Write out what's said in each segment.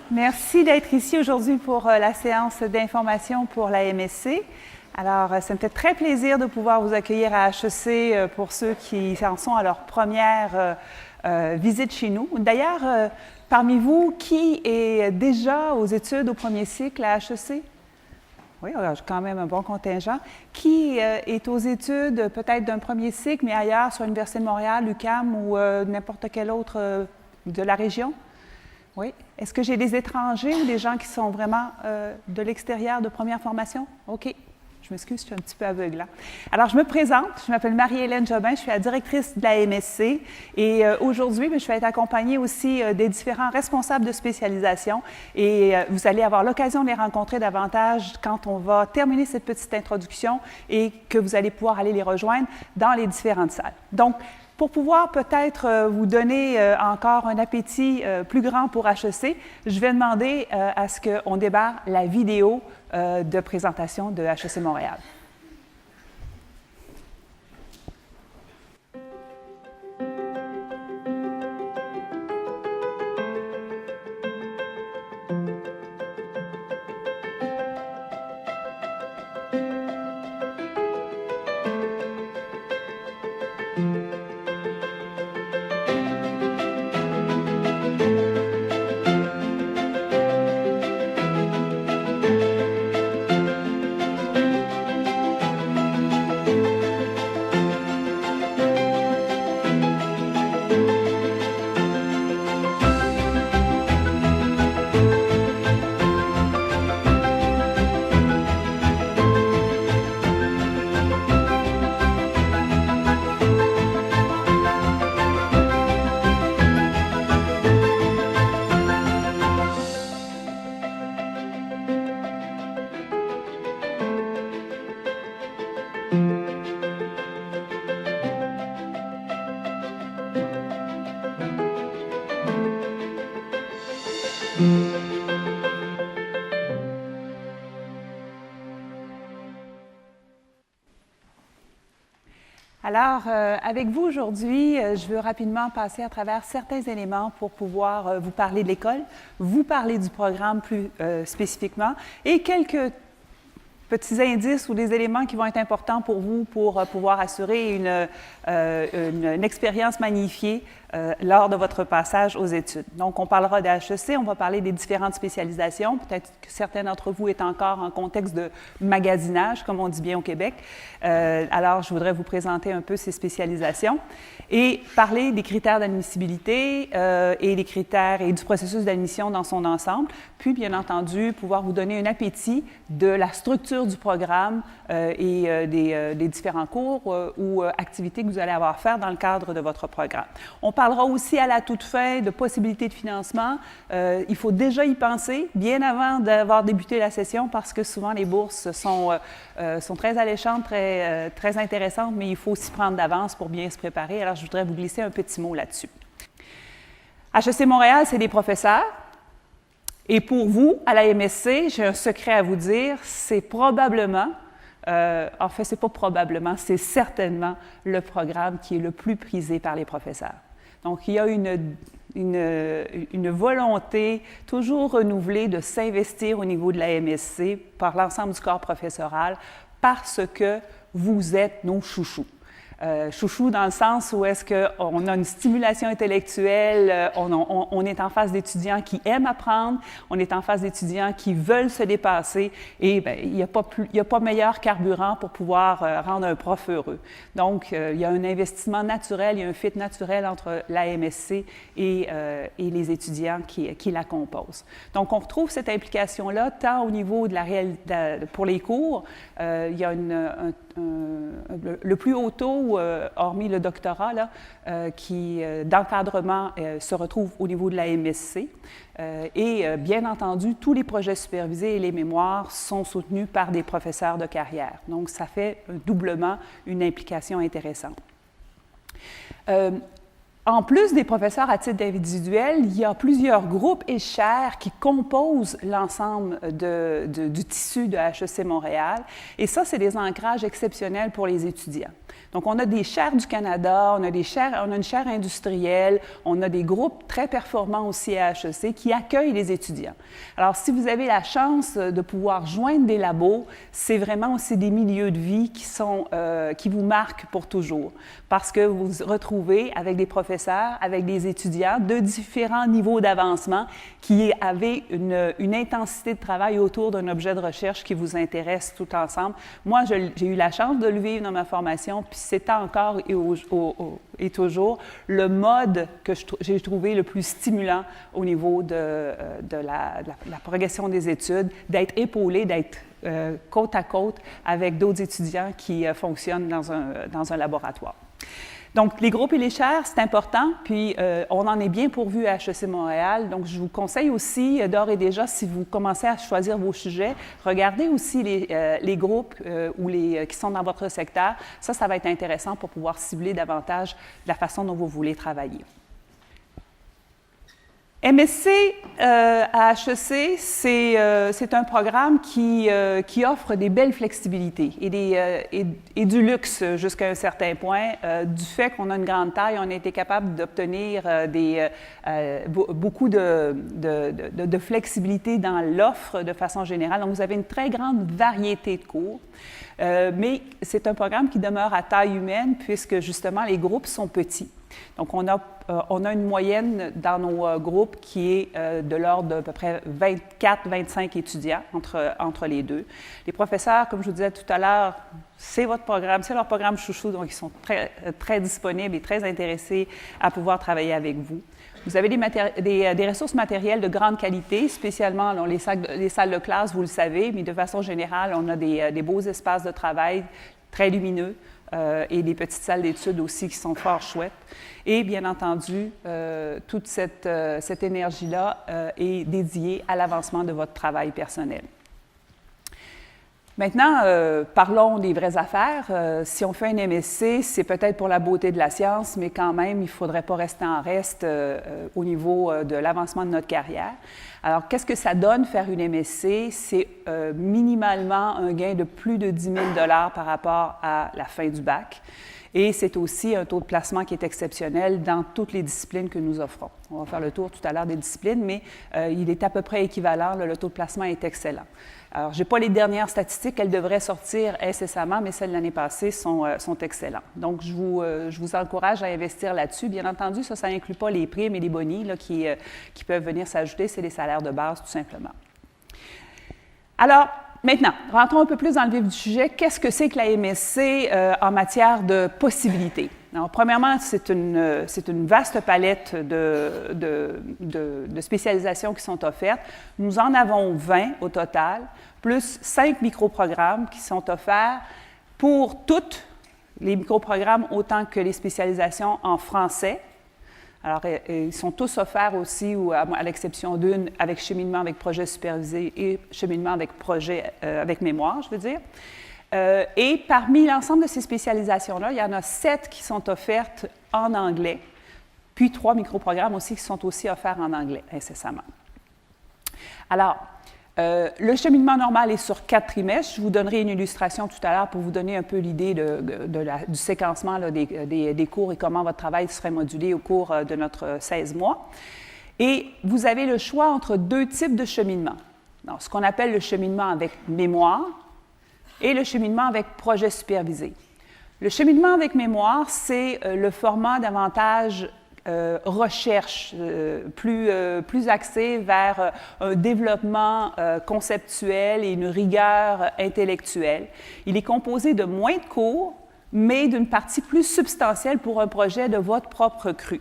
Merci d'être ici aujourd'hui pour la séance d'information pour la MSC. Alors, ça me fait très plaisir de pouvoir vous accueillir à HEC pour ceux qui en sont à leur première visite chez nous. D'ailleurs, parmi vous, qui est déjà aux études au premier cycle à HEC? Oui, on a quand même un bon contingent. Qui est aux études peut-être d'un premier cycle, mais ailleurs, sur l'Université de Montréal, l'UQAM ou n'importe quel autre de la région? Oui. Est-ce que j'ai des étrangers ou des gens qui sont vraiment de l'extérieur de première formation? OK. Je m'excuse, je suis un petit peu aveugle. Alors, je me présente. Je m'appelle Marie-Hélène Jobin. Je suis la directrice de la MSC. Et aujourd'hui, je vais être accompagnée aussi des différents responsables de spécialisation. Et vous allez avoir l'occasion de les rencontrer davantage quand on va terminer cette petite introduction et que vous allez pouvoir aller les rejoindre dans les différentes salles. Donc, pour pouvoir peut-être vous donner encore un appétit plus grand pour HEC, je vais demander à ce qu'on débarre la vidéo de présentation de HEC Montréal. Alors, avec vous aujourd'hui, je veux rapidement passer à travers certains éléments pour pouvoir vous parler de l'école, vous parler du programme plus spécifiquement et quelques petits indices ou des éléments qui vont être importants pour vous pour pouvoir assurer une expérience magnifiée lors de votre passage aux études. Donc, on parlera de HEC, on va parler des différentes spécialisations. Peut-être que certains d'entre vous est encore en contexte de magasinage, comme on dit bien au Québec. Alors, je voudrais vous présenter un peu ces spécialisations et parler des critères d'admissibilité et des critères et du processus d'admission dans son ensemble. Puis, bien entendu, pouvoir vous donner un appétit de la structure du programme et des différents cours ou activités que vous allez avoir à faire dans le cadre de votre programme. On parlera aussi à la toute fin de possibilités de financement. Il faut déjà y penser bien avant d'avoir débuté la session parce que souvent les bourses sont très alléchantes, très intéressantes, mais il faut s'y prendre d'avance pour bien se préparer. Alors, je voudrais vous glisser un petit mot là-dessus. HEC Montréal, c'est des professeurs. Et pour vous, à la MSC, j'ai un secret à vous dire, c'est probablement, en fait, c'est pas probablement, c'est certainement le programme qui est le plus prisé par les professeurs. Donc, il y a une volonté toujours renouvelée de s'investir au niveau de la MSC par l'ensemble du corps professoral parce que vous êtes nos chouchous. Chouchou dans le sens où est-ce qu'on a une stimulation intellectuelle, on est en face d'étudiants qui aiment apprendre, on est en face d'étudiants qui veulent se dépasser et bien, il n'y a pas meilleur carburant pour pouvoir rendre un prof heureux. Donc, il y a un investissement naturel, il y a un fit naturel entre la MSC et les étudiants qui la composent. Donc, on retrouve cette implication-là tant au niveau de pour les cours, il y a le plus haut taux, hormis le doctorat, d'encadrement se retrouve au niveau de la MSC. Et bien entendu, tous les projets supervisés et les mémoires sont soutenus par des professeurs de carrière. Donc, ça fait doublement une implication intéressante. En plus des professeurs à titre individuel, il y a plusieurs groupes et chaires qui composent l'ensemble du tissu de HEC Montréal. Et ça, c'est des ancrages exceptionnels pour les étudiants. Donc, on a des chaires du Canada, on a une chaire industrielle, on a des groupes très performants aussi à HEC qui accueillent les étudiants. Alors, si vous avez la chance de pouvoir joindre des labos, c'est vraiment aussi des milieux de vie qui vous marquent pour toujours, parce que vous vous retrouvez avec des professeurs, avec des étudiants de différents niveaux d'avancement qui avaient une intensité de travail autour d'un objet de recherche qui vous intéresse tout ensemble. Moi, j'ai eu la chance de le vivre dans ma formation, puis c'est encore et toujours le mode que j'ai trouvé le plus stimulant au niveau de la progression des études, d'être épaulé, d'être côte à côte avec d'autres étudiants qui fonctionnent dans un laboratoire. Donc, les groupes et les chaires, c'est important, puis on en est bien pourvu à HEC Montréal. Donc, je vous conseille aussi, d'ores et déjà, si vous commencez à choisir vos sujets, regardez aussi les groupes qui sont dans votre secteur. Ça va être intéressant pour pouvoir cibler davantage la façon dont vous voulez travailler. MSC à HEC, c'est un programme qui offre des belles flexibilités et du luxe jusqu'à un certain point. Du fait qu'on a une grande taille, on a été capable d'obtenir beaucoup de flexibilité dans l'offre de façon générale. Donc, vous avez une très grande variété de cours. Mais c'est un programme qui demeure à taille humaine puisque, justement, les groupes sont petits. Donc, on a une moyenne dans nos groupes qui est de l'ordre d'à peu près 24-25 étudiants entre les deux. Les professeurs, comme je vous disais tout à l'heure, c'est votre programme, c'est leur programme chouchou, donc ils sont très, très disponibles et très intéressés à pouvoir travailler avec vous. Vous avez des ressources matérielles de grande qualité, spécialement les salles de classe, vous le savez, mais de façon générale, on a des beaux espaces de travail très lumineux et des petites salles d'études aussi qui sont fort chouettes. Et bien entendu, toute cette énergie-là est dédiée à l'avancement de votre travail personnel. Maintenant, parlons des vraies affaires. Si on fait un MSC, c'est peut-être pour la beauté de la science, mais quand même, il ne faudrait pas rester en reste au niveau de l'avancement de notre carrière. Alors, qu'est-ce que ça donne faire une MSC? C'est minimalement un gain de plus de 10 000 $ par rapport à la fin du bac. Et c'est aussi un taux de placement qui est exceptionnel dans toutes les disciplines que nous offrons. On va faire le tour tout à l'heure des disciplines, mais il est à peu près équivalent. Le taux de placement est excellent. Alors, je n'ai pas les dernières statistiques, elles devraient sortir incessamment, mais celles de l'année passée sont excellentes. Donc, je vous encourage à investir là-dessus. Bien entendu, ça n'inclut pas les primes et les bonis là, qui peuvent venir s'ajouter, c'est les salaires de base, tout simplement. Alors, maintenant, rentrons un peu plus dans le vif du sujet. Qu'est-ce que c'est que la MSC en matière de possibilités? Alors, premièrement, c'est une vaste palette de spécialisations qui sont offertes. Nous en avons 20 au total, plus 5 microprogrammes qui sont offerts pour toutes les microprogrammes autant que les spécialisations en français. Alors, ils sont tous offerts aussi, ou à l'exception d'une, avec cheminement avec projet supervisé et cheminement avec projet avec mémoire, je veux dire. Et parmi l'ensemble de ces spécialisations-là, il y en a 7 qui sont offertes en anglais, puis 3 microprogrammes aussi qui sont aussi offerts en anglais, incessamment. Alors, le cheminement normal est sur 4 trimestres. Je vous donnerai une illustration tout à l'heure pour vous donner un peu l'idée du séquencement là, des cours et comment votre travail serait modulé au cours de notre 16 mois. Et vous avez le choix entre 2 types de cheminement. Donc, ce qu'on appelle le cheminement avec mémoire et le cheminement avec projet supervisé. Le cheminement avec mémoire, c'est le format davantage recherche, plus axé vers un développement conceptuel et une rigueur intellectuelle. Il est composé de moins de cours, mais d'une partie plus substantielle pour un projet de votre propre cru.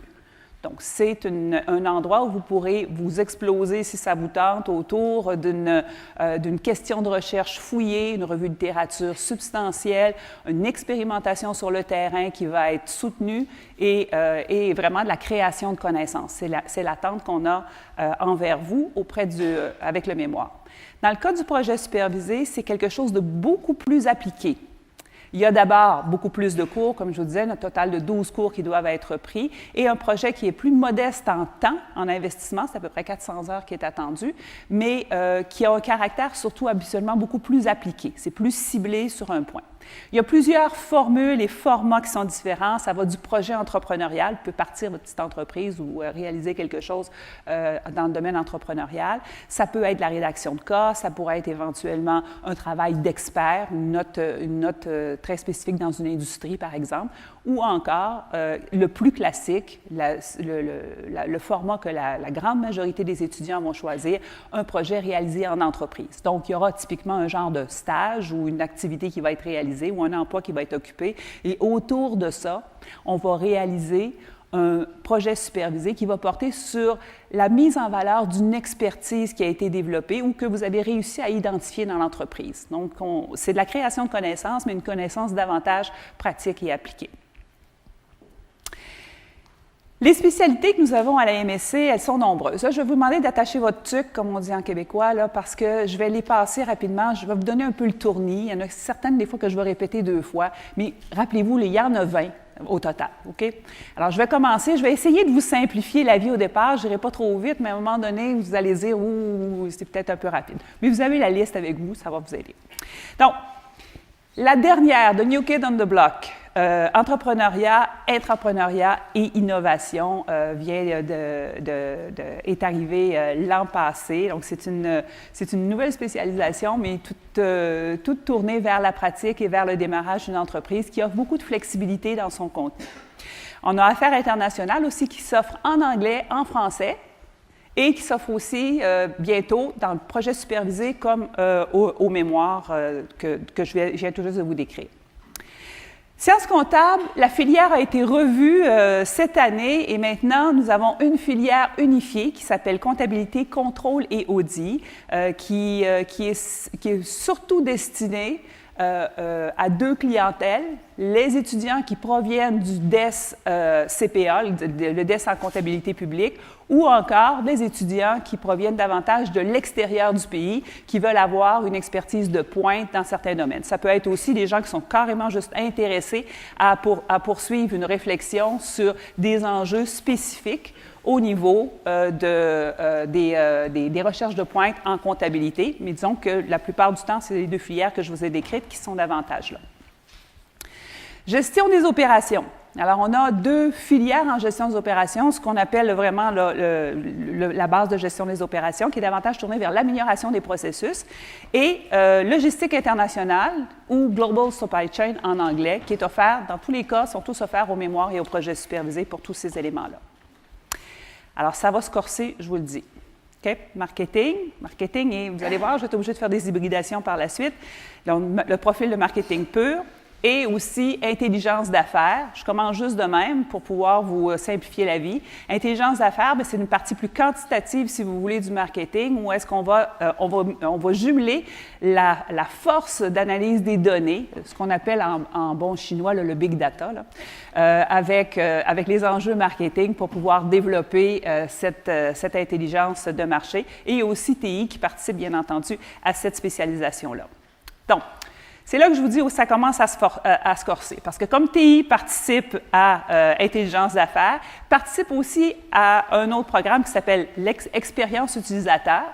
Donc, c'est un endroit où vous pourrez vous exploser, si ça vous tente, autour d'une question de recherche fouillée, une revue de littérature substantielle, une expérimentation sur le terrain qui va être soutenue et vraiment de la création de connaissances. C'est l'attente qu'on a envers vous avec le mémoire. Dans le cas du projet supervisé, c'est quelque chose de beaucoup plus appliqué. Il y a d'abord beaucoup plus de cours, comme je vous disais, un total de 12 cours qui doivent être pris, et un projet qui est plus modeste en temps, en investissement, c'est à peu près 400 heures qui est attendu, mais qui a un caractère surtout habituellement beaucoup plus appliqué. C'est plus ciblé sur un point. Il y a plusieurs formules et formats qui sont différents. Ça va du projet entrepreneurial, vous pouvez partir votre petite entreprise ou réaliser quelque chose dans le domaine entrepreneurial. Ça peut être la rédaction de cas, ça pourrait être éventuellement un travail d'expert, une note très spécifique dans une industrie, par exemple, ou encore le plus classique, le format que la grande majorité des étudiants vont choisir, un projet réalisé en entreprise. Donc, il y aura typiquement un genre de stage ou une activité qui va être réalisée ou un emploi qui va être occupé. Et autour de ça, on va réaliser un projet supervisé qui va porter sur la mise en valeur d'une expertise qui a été développée ou que vous avez réussi à identifier dans l'entreprise. Donc, c'est de la création de connaissances, mais une connaissance davantage pratique et appliquée. Les spécialités que nous avons à la MSC, elles sont nombreuses. Là, je vais vous demander d'attacher votre tuque, comme on dit en québécois, là, parce que je vais les passer rapidement. Je vais vous donner un peu le tournis. Il y en a certaines, des fois, que je vais répéter 2 fois, mais rappelez-vous, il y en a 20 au total, OK? Alors, je vais commencer. Je vais essayer de vous simplifier la vie au départ. Je n'irai pas trop vite, mais à un moment donné, vous allez dire « Ouh, c'est peut-être un peu rapide ». Mais vous avez la liste avec vous, ça va vous aider. Donc, la dernière, The New Kid on the Block, entrepreneuriat, intrapreneuriat et innovation est arrivée l'an passé. Donc, c'est une nouvelle spécialisation, mais toute tournée vers la pratique et vers le démarrage d'une entreprise qui offre beaucoup de flexibilité dans son contenu. On a Affaires internationales aussi qui s'offre en anglais, en français, et qui s'offre aussi bientôt dans le projet supervisé comme au mémoire que je viens tout juste de vous décrire. Sciences comptables, la filière a été revue cette année et maintenant nous avons une filière unifiée qui s'appelle comptabilité, contrôle et audit qui est surtout destinée à 2 clientèles, les étudiants qui proviennent du DES CPA, le DES en comptabilité publique, ou encore des étudiants qui proviennent davantage de l'extérieur du pays, qui veulent avoir une expertise de pointe dans certains domaines. Ça peut être aussi des gens qui sont carrément juste intéressés à poursuivre une réflexion sur des enjeux spécifiques au niveau des recherches de pointe en comptabilité. Mais disons que la plupart du temps, c'est les 2 filières que je vous ai décrites qui sont davantage là. Gestion des opérations. Alors, on a 2 filières en gestion des opérations, ce qu'on appelle vraiment la base de gestion des opérations, qui est davantage tournée vers l'amélioration des processus, et logistique internationale, ou Global Supply Chain en anglais, qui est offert, dans tous les cas, sont tous offerts au mémoire et au projet supervisé pour tous ces éléments-là. Alors, ça va se corser, je vous le dis. OK? Marketing, et vous allez voir, je vais être obligée de faire des hybridations par la suite. Donc, le profil de marketing pur, et aussi intelligence d'affaires. Je commence juste de même pour pouvoir vous simplifier la vie. Intelligence d'affaires, c'est une partie plus quantitative, si vous voulez, du marketing, où est-ce qu'on va, on va jumeler la force d'analyse des données, ce qu'on appelle en bon chinois le big data, là, avec les enjeux marketing pour pouvoir développer cette intelligence de marché, et aussi TI qui participe, bien entendu, à cette spécialisation-là. Donc, c'est là que je vous dis où ça commence à se corser. Parce que comme TI participe à Intelligence d'affaires, participe aussi à un autre programme qui s'appelle l'Expérience utilisateur,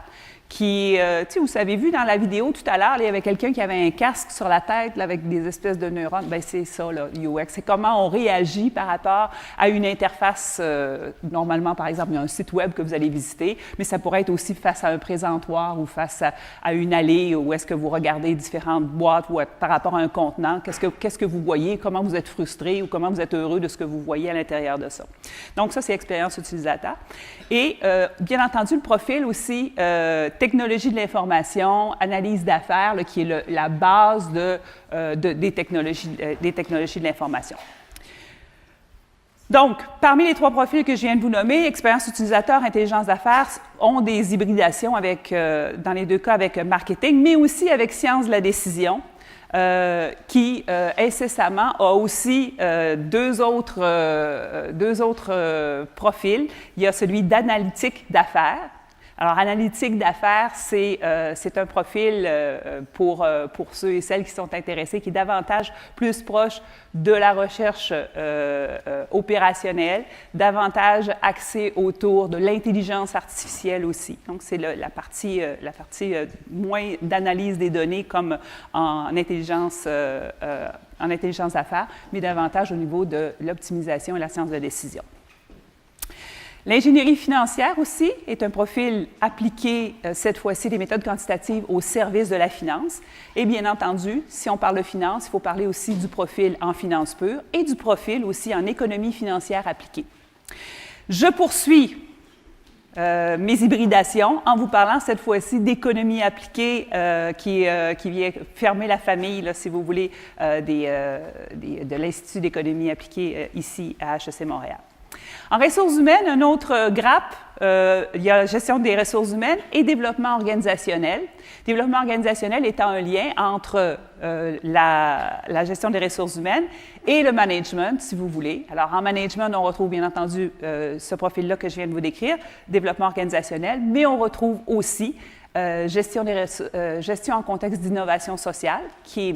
qui, tu sais, vous avez vu dans la vidéo tout à l'heure, il y avait quelqu'un qui avait un casque sur la tête là, avec des espèces de neurones. Bien, c'est ça, là, UX. C'est comment on réagit par rapport à une interface. Normalement, par exemple, il y a un site web que vous allez visiter, mais ça pourrait être aussi face à un présentoir ou face à une allée où est-ce que vous regardez différentes boîtes ou par rapport à un contenant. Qu'est-ce que vous voyez? Comment vous êtes frustré ou comment vous êtes heureux de ce que vous voyez à l'intérieur de ça? Donc, ça, c'est expérience utilisateur. Et, bien entendu, le profil aussi technologie de l'information, analyse d'affaires, qui est la base des technologies de l'information. Donc, parmi les 3 profils que je viens de vous nommer, expérience utilisateur, intelligence d'affaires, ont des hybridations dans les 2 cas avec marketing, mais aussi avec sciences de la décision, qui incessamment a aussi 2 autres profils. Il y a celui d'analytique d'affaires. Alors, analytique d'affaires, c'est un profil pour ceux et celles qui sont intéressés, qui est davantage plus proche de la recherche opérationnelle, davantage axé autour de l'intelligence artificielle aussi. Donc, c'est la partie moins d'analyse des données comme en intelligence d'affaires, mais davantage au niveau de l'optimisation et la science de décision. L'ingénierie financière aussi est un profil appliqué, cette fois-ci, des méthodes quantitatives au service de la finance. Et bien entendu, si on parle de finance, il faut parler aussi du profil en finance pure et du profil aussi en économie financière appliquée. Je poursuis mes hybridations en vous parlant cette fois-ci d'économie appliquée qui vient fermer la famille, là, si vous voulez, de l'Institut d'économie appliquée ici à HEC Montréal. En ressources humaines, un autre grappe, il y a gestion des ressources humaines et développement organisationnel. Développement organisationnel étant un lien entre la gestion des ressources humaines et le management, si vous voulez. Alors, en management, on retrouve bien entendu ce profil-là que je viens de vous décrire, développement organisationnel, mais on retrouve aussi gestion en contexte d'innovation sociale, qui est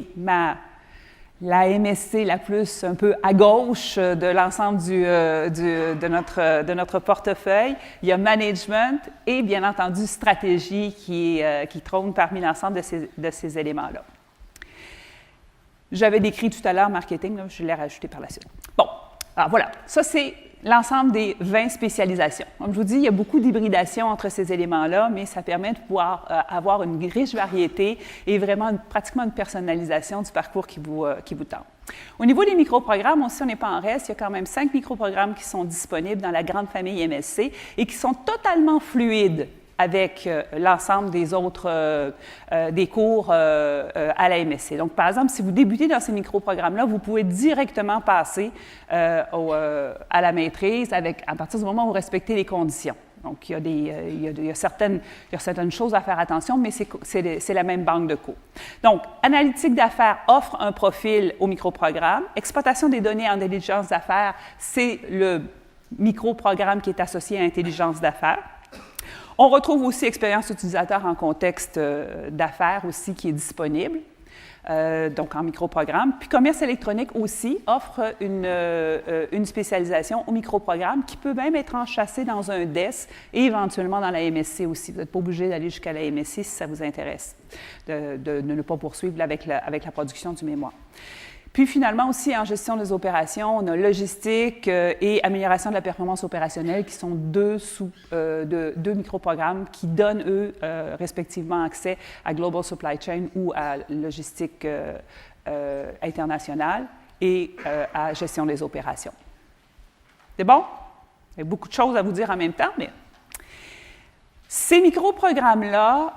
la MSC la plus un peu à gauche de l'ensemble de notre portefeuille. Il y a management et, bien entendu, stratégie qui trône parmi l'ensemble de ces éléments-là. J'avais décrit tout à l'heure marketing, là, je l'ai rajouté par la suite. Bon, alors voilà, ça c'est l'ensemble des 20 spécialisations. Comme je vous dis, il y a beaucoup d'hybridation entre ces éléments-là, mais ça permet de pouvoir avoir une riche variété et vraiment pratiquement une personnalisation du parcours qui vous tente. Au niveau des microprogrammes, aussi, on n'est pas en reste. Il y a quand même 5 microprogrammes qui sont disponibles dans la grande famille MSC et qui sont totalement fluides avec l'ensemble des autres des cours à la MSC. Donc, par exemple, si vous débutez dans ces microprogrammes-là, vous pouvez directement passer à la maîtrise à partir du moment où vous respectez les conditions. Donc, il y a certaines choses à faire attention, mais c'est la même banque de cours. Donc, analytique d'affaires offre un profil au microprogramme. Exploitation des données en intelligence d'affaires, c'est le microprogramme qui est associé à intelligence d'affaires. On retrouve aussi expérience utilisateur en contexte d'affaires aussi qui est disponible, donc en microprogramme. Puis commerce électronique aussi offre une spécialisation au microprogramme qui peut même être enchâssée dans un DES et éventuellement dans la MSC aussi. Vous n'êtes pas obligé d'aller jusqu'à la MSC si ça vous intéresse, de ne pas poursuivre avec la production du mémoire. Puis finalement aussi en gestion des opérations, on a logistique et amélioration de la performance opérationnelle qui sont deux microprogrammes qui donnent, eux, respectivement accès à Global Supply Chain ou à logistique internationale et à gestion des opérations. C'est bon? Il y a beaucoup de choses à vous dire en même temps, mais ces microprogrammes-là,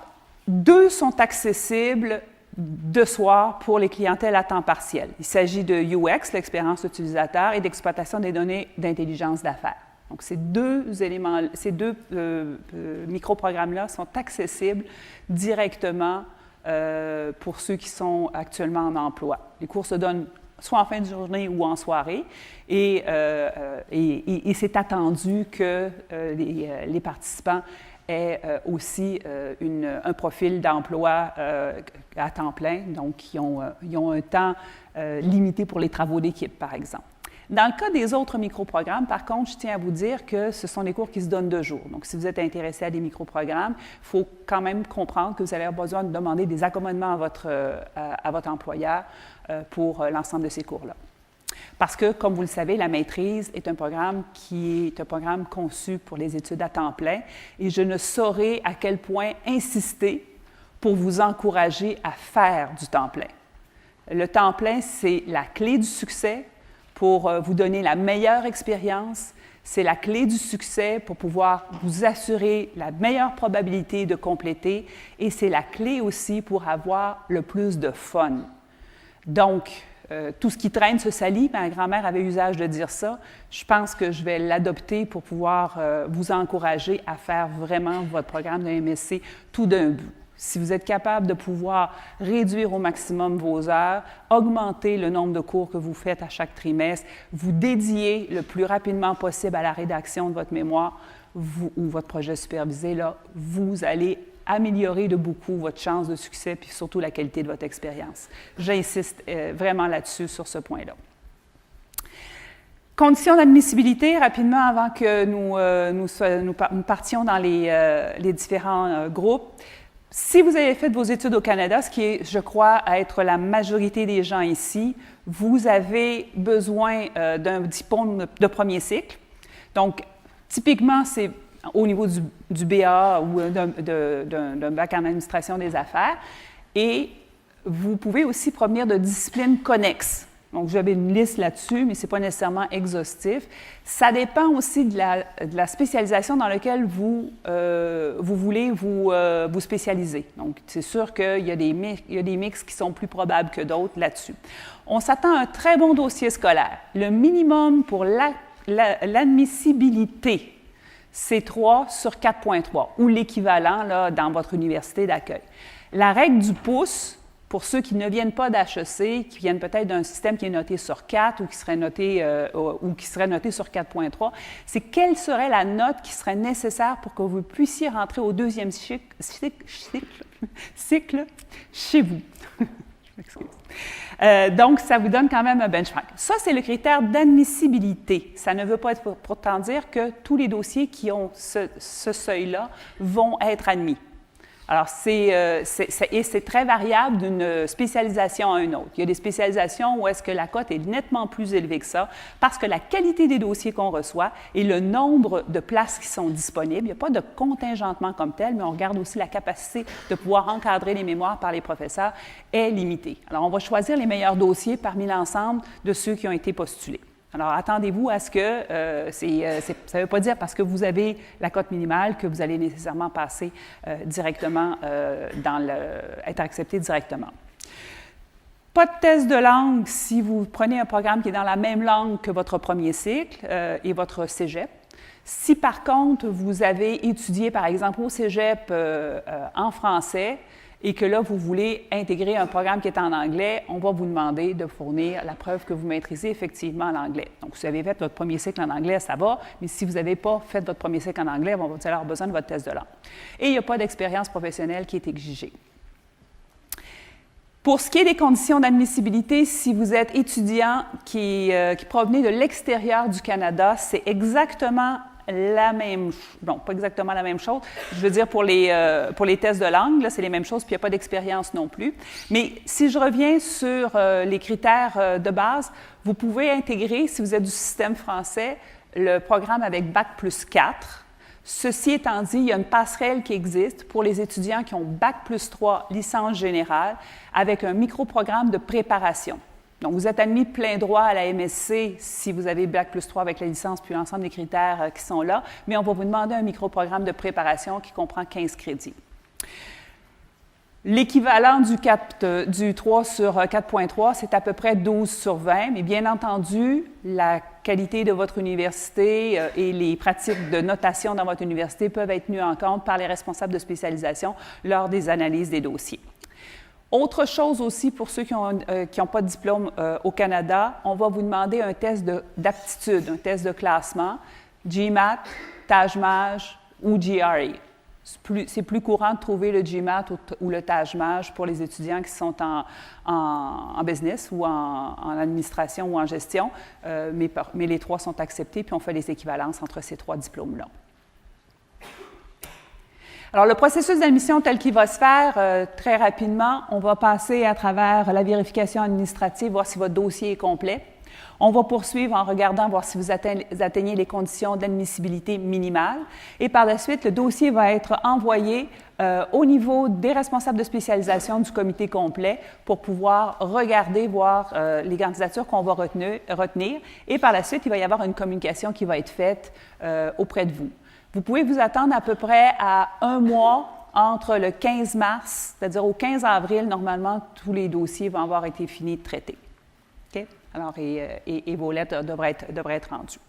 2 sont accessibles de soir pour les clientèles à temps partiel. Il s'agit de UX, l'expérience utilisateur, et d'exploitation des données d'intelligence d'affaires. Donc, ces deux microprogrammes-là sont accessibles directement pour ceux qui sont actuellement en emploi. Les cours se donnent soit en fin de journée ou en soirée, et c'est attendu que les participants aient aussi un profil d'emploi à temps plein, donc ils ont un temps limité pour les travaux d'équipe, par exemple. Dans le cas des autres microprogrammes, par contre, je tiens à vous dire que ce sont des cours qui se donnent 2 jours. Donc, si vous êtes intéressé à des microprogrammes, il faut quand même comprendre que vous allez avoir besoin de demander des accommodements à votre employeur pour l'ensemble de ces cours-là. Parce que, comme vous le savez, la maîtrise est un programme conçu pour les études à temps plein et je ne saurais à quel point insister pour vous encourager à faire du temps plein. Le temps plein, c'est la clé du succès pour vous donner la meilleure expérience. C'est la clé du succès pour pouvoir vous assurer la meilleure probabilité de compléter et c'est la clé aussi pour avoir le plus de fun. Donc, tout ce qui traîne se salit, ma grand-mère avait usage de dire ça. Je pense que je vais l'adopter pour pouvoir vous encourager à faire vraiment votre programme de MSC tout d'un bout. Si vous êtes capable de pouvoir réduire au maximum vos heures, augmenter le nombre de cours que vous faites à chaque trimestre, vous dédier le plus rapidement possible à la rédaction de votre mémoire, ou votre projet supervisé, là, vous allez améliorer de beaucoup votre chance de succès puis surtout la qualité de votre expérience. J'insiste vraiment là-dessus, sur ce point-là. Conditions d'admissibilité, rapidement, avant que nous partions dans les différents groupes. Si vous avez fait vos études au Canada, ce qui est, je crois, être la majorité des gens ici, vous avez besoin d'un diplôme de premier cycle. Donc, typiquement, c'est au niveau du BA ou d'un bac en administration des affaires. Et vous pouvez aussi provenir de disciplines connexes. Donc, j'avais une liste là-dessus, mais ce n'est pas nécessairement exhaustif. Ça dépend aussi de la spécialisation dans laquelle vous voulez vous spécialiser. Donc, c'est sûr qu'il y a des mix qui sont plus probables que d'autres là-dessus. On s'attend à un très bon dossier scolaire. Le minimum pour l'admissibilité, c'est 3 sur 4,3, ou l'équivalent là, dans votre université d'accueil. La règle du pouce, pour ceux qui ne viennent pas d'HEC, qui viennent peut-être d'un système qui est noté sur 4 ou qui serait noté sur 4,3, c'est quelle serait la note qui serait nécessaire pour que vous puissiez rentrer au deuxième cycle chez vous. Je m'excuse. Donc, ça vous donne quand même un benchmark. Ça, c'est le critère d'admissibilité. Ça ne veut pas être pour autant dire que tous les dossiers qui ont ce seuil-là vont être admis. Alors, c'est très variable d'une spécialisation à une autre. Il y a des spécialisations où est-ce que la cote est nettement plus élevée que ça parce que la qualité des dossiers qu'on reçoit et le nombre de places qui sont disponibles, il n'y a pas de contingentement comme tel, mais on regarde aussi la capacité de pouvoir encadrer les mémoires par les professeurs est limitée. Alors, on va choisir les meilleurs dossiers parmi l'ensemble de ceux qui ont été postulés. Alors, attendez-vous à ce que, ça ne veut pas dire parce que vous avez la cote minimale que vous allez nécessairement passer directement, être accepté directement. Pas de test de langue si vous prenez un programme qui est dans la même langue que votre premier cycle et votre cégep. Si par contre, vous avez étudié, par exemple, au cégep en français, et que là, vous voulez intégrer un programme qui est en anglais, on va vous demander de fournir la preuve que vous maîtrisez effectivement l'anglais. Donc, si vous avez fait votre premier cycle en anglais, ça va, mais si vous n'avez pas fait votre premier cycle en anglais, on va vous avoir besoin de votre test de langue. Et il n'y a pas d'expérience professionnelle qui est exigée. Pour ce qui est des conditions d'admissibilité, si vous êtes étudiant qui provenez de l'extérieur du Canada, c'est exactement la même chose. Bon, pas exactement la même chose. Je veux dire, pour les tests de langue, là, c'est les mêmes choses, puis il n'y a pas d'expérience non plus. Mais si je reviens sur les critères de base, vous pouvez intégrer, si vous êtes du système français, le programme avec Bac plus 4. Ceci étant dit, il y a une passerelle qui existe pour les étudiants qui ont Bac plus 3, licence générale, avec un micro-programme de préparation. Donc, vous êtes admis plein droit à la MSC si vous avez Bac plus 3 avec la licence puis l'ensemble des critères qui sont là, mais on va vous demander un micro-programme de préparation qui comprend 15 crédits. L'équivalent du 3 sur 4,3, c'est à peu près 12 sur 20, mais bien entendu, la qualité de votre université et les pratiques de notation dans votre université peuvent être tenues en compte par les responsables de spécialisation lors des analyses des dossiers. Autre chose aussi, pour ceux qui n'ont pas de diplôme au Canada, on va vous demander un test d'aptitude, un test de classement, GMAT, TAJMAJ ou GRE. C'est plus courant de trouver le GMAT ou le TAJMAJ pour les étudiants qui sont en business ou en administration ou en gestion, mais les trois sont acceptés, puis on fait les équivalences entre ces trois diplômes-là. Alors, le processus d'admission tel qu'il va se faire, très rapidement, on va passer à travers la vérification administrative, voir si votre dossier est complet. On va poursuivre en regardant voir si vous atteignez les conditions d'admissibilité minimales. Et par la suite, le dossier va être envoyé au niveau des responsables de spécialisation du comité complet pour pouvoir regarder, voir les candidatures qu'on va retenir. Et par la suite, il va y avoir une communication qui va être faite auprès de vous. Vous pouvez vous attendre à peu près à un mois entre le 15 mars, c'est-à-dire au 15 avril, normalement, tous les dossiers vont avoir été finis de traiter. Okay? Alors, et vos lettres devraient être rendues.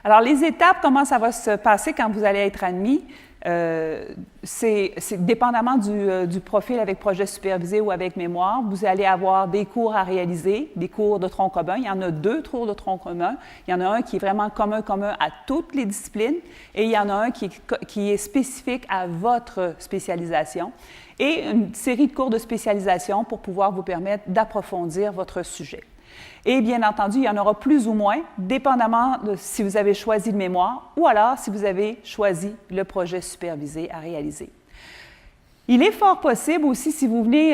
Alors, les étapes, comment ça va se passer quand vous allez être admis? C'est dépendamment du profil avec projet supervisé ou avec mémoire, vous allez avoir des cours à réaliser, des cours de tronc commun. Il y en a 2 cours de tronc commun. Il y en a un qui est vraiment commun à toutes les disciplines et il y en a un qui est spécifique à votre spécialisation et une série de cours de spécialisation pour pouvoir vous permettre d'approfondir votre sujet. Et bien entendu, il y en aura plus ou moins, dépendamment de si vous avez choisi le mémoire ou alors si vous avez choisi le projet supervisé à réaliser. Il est fort possible aussi, si vous venez,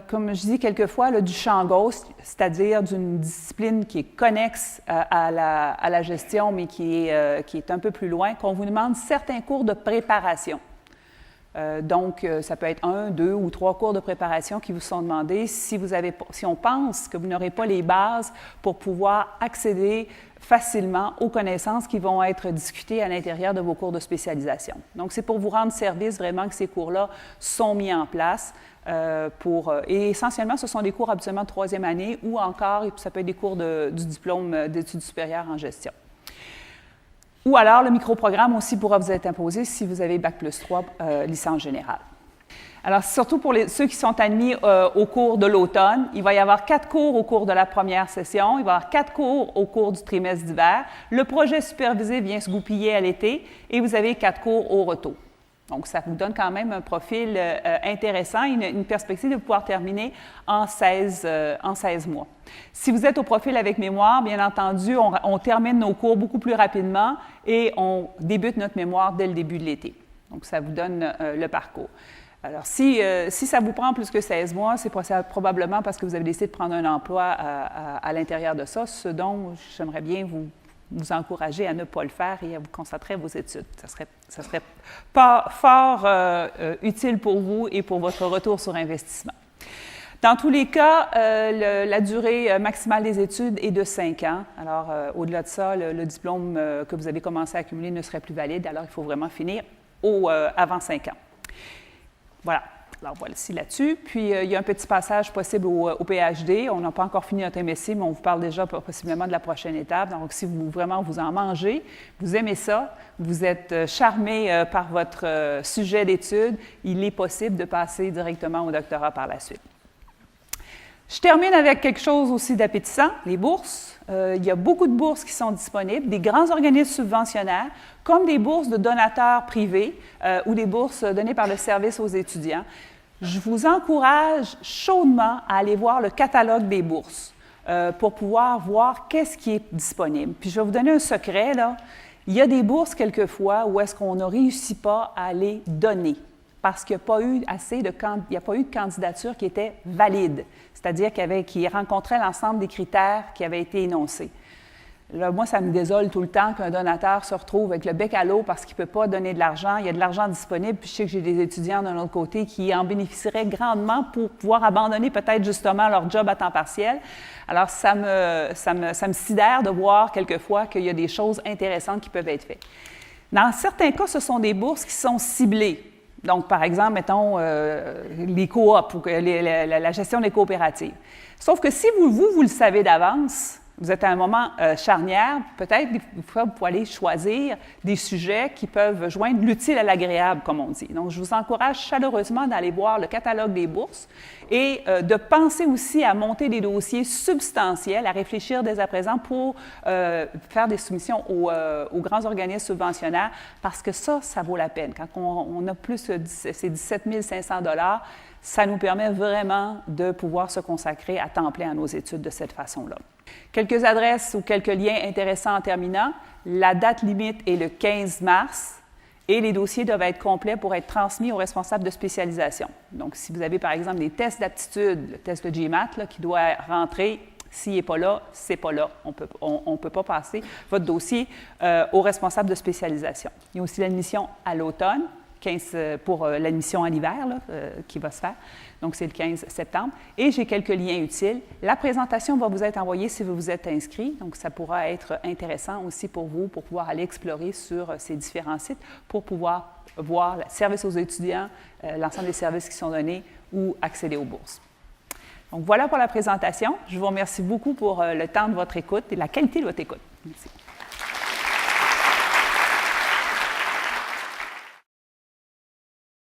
comme je dis quelquefois, là, du champ gauche, c'est-à-dire d'une discipline qui est connexe à la gestion, mais qui est un peu plus loin, qu'on vous demande certains cours de préparation. Donc, ça peut être 1, 2 ou 3 cours de préparation qui vous sont demandés si on pense que vous n'aurez pas les bases pour pouvoir accéder facilement aux connaissances qui vont être discutées à l'intérieur de vos cours de spécialisation. Donc, c'est pour vous rendre service vraiment que ces cours-là sont mis en place. Et essentiellement, ce sont des cours habituellement de 3e année ou encore, ça peut être des cours du diplôme d'études supérieures en gestion. Ou alors, le microprogramme aussi pourra vous être imposé si vous avez Bac+3 licence générale. Alors, surtout pour ceux qui sont admis au cours de l'automne, il va y avoir 4 cours au cours de la première session, il va y avoir 4 cours au cours du trimestre d'hiver. Le projet supervisé vient se goupiller à l'été et vous avez 4 cours au retour. Donc, ça vous donne quand même un profil intéressant, une perspective de pouvoir terminer en 16 mois. Si vous êtes au profil avec mémoire, bien entendu, on termine nos cours beaucoup plus rapidement et on débute notre mémoire dès le début de l'été. Donc, ça vous donne le parcours. Alors, si ça vous prend plus que 16 mois, c'est probablement parce que vous avez décidé de prendre un emploi à l'intérieur de ça, ce dont j'aimerais bien vous encourager à ne pas le faire et à vous concentrer à vos études. Ça serait pas fort utile pour vous et pour votre retour sur investissement. Dans tous les cas, la durée maximale des études est de 5 ans. Alors, au-delà de ça, le diplôme que vous avez commencé à accumuler ne serait plus valide. Alors, il faut vraiment finir avant 5 ans. Voilà. Alors, voici là-dessus. Puis, il y a un petit passage possible au PhD. On n'a pas encore fini notre MSc, mais on vous parle déjà possiblement de la prochaine étape. Donc, si vous en mangez, vous aimez ça, vous êtes charmé par votre sujet d'étude, il est possible de passer directement au doctorat par la suite. Je termine avec quelque chose aussi d'appétissant, les bourses. Il y a beaucoup de bourses qui sont disponibles, des grands organismes subventionnaires, comme des bourses de donateurs privés ou des bourses données par le service aux étudiants. Je vous encourage chaudement à aller voir le catalogue des bourses pour pouvoir voir qu'est-ce qui est disponible. Puis je vais vous donner un secret, là. Il y a des bourses quelquefois où est-ce qu'on ne réussit pas à les donner parce qu'il n'y a pas eu de candidature qui était valide, c'est-à-dire qui rencontrait l'ensemble des critères qui avaient été énoncés. Là, moi, ça me désole tout le temps qu'un donateur se retrouve avec le bec à l'eau parce qu'il ne peut pas donner de l'argent. Il y a de l'argent disponible, puis je sais que j'ai des étudiants d'un autre côté qui en bénéficieraient grandement pour pouvoir abandonner peut-être justement leur job à temps partiel. Alors, ça me sidère de voir quelquefois qu'il y a des choses intéressantes qui peuvent être faites. Dans certains cas, ce sont des bourses qui sont ciblées. Donc, par exemple, mettons les coops ou la gestion des coopératives. Sauf que si vous le savez d'avance, vous êtes à un moment charnière, peut-être des fois, vous pouvez aller choisir des sujets qui peuvent joindre l'utile à l'agréable, comme on dit. Donc, je vous encourage chaleureusement d'aller voir le catalogue des bourses et de penser aussi à monter des dossiers substantiels, à réfléchir dès à présent pour faire des soumissions aux grands organismes subventionnaires, parce que ça vaut la peine. Quand on a plus que ces 17 500 $, ça nous permet vraiment de pouvoir se consacrer à temps plein à nos études de cette façon-là. Quelques adresses ou quelques liens intéressants en terminant. La date limite est le 15 mars et les dossiers doivent être complets pour être transmis aux responsables de spécialisation. Donc, si vous avez par exemple des tests d'aptitude, le test de GMAT là, qui doit rentrer, s'il n'est pas là, c'est pas là. On ne peut pas passer votre dossier aux responsables de spécialisation. Il y a aussi l'admission à l'automne. Pour l'admission à l'hiver qui va se faire. Donc, c'est le 15 septembre. Et j'ai quelques liens utiles. La présentation va vous être envoyée si vous vous êtes inscrit. Donc, ça pourra être intéressant aussi pour vous, pour pouvoir aller explorer sur ces différents sites, pour pouvoir voir le service aux étudiants, l'ensemble des services qui sont donnés ou accéder aux bourses. Donc, voilà pour la présentation. Je vous remercie beaucoup pour le temps de votre écoute et la qualité de votre écoute. Merci.